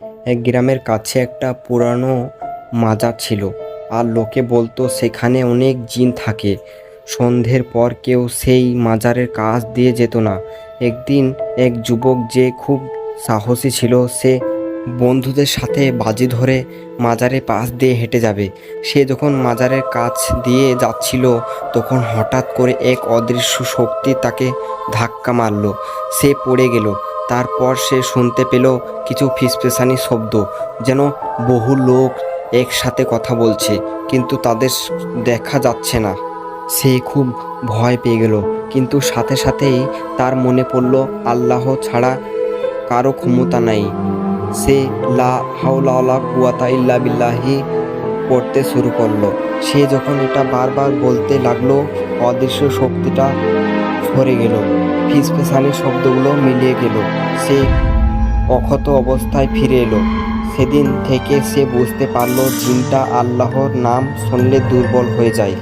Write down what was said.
এক গ্রামের কাছে একটা পুরানো মাজার ছিল, আর লোকে বলতো সেখানে অনেক জিন থাকে। সন্ধ্যের পর কেউ সেই মাজারের কাছ দিয়ে যেত না। একদিন এক যুবক যে খুব সাহসী ছিল, সে বন্ধুদের সাথে বাজি ধরে মাজারের পাশ দিয়ে হেঁটে যাবে। সে যখন মাজারের কাছ দিয়ে যাচ্ছিল, তখন হঠাৎ করে এক অদৃশ্য শক্তি তাকে ধাক্কা মারল। সে পড়ে গেল। তারপর সে শুনতে পেল কিছু ফিসফিসানি শব্দ, যেন বহু লোক একসাথে কথা বলছে, কিন্তু তাদের দেখা যাচ্ছে না। সে খুব ভয় পেয়ে গেল, কিন্তু সাথে সাথেই তার মনে পড়ল আল্লাহ ছাড়া কারো ক্ষমতা নাই। সে লা হাওলা ওয়ালা কুওয়াতা ইল্লা বিল্লাহি পড়তে শুরু করলো। সে যখন এটা বারবার বলতে লাগলো, অদৃশ্য শক্তিটা সরে গেল, ফিসফিসানি শব্দগুলো মিলিয়ে গেল। সে অক্ষত অবস্থায় ফিরে এলো। সেদিন থেকে সে বুঝতে পারল জিনটা আল্লাহর নাম শুনলে দুর্বল হয়ে যায়।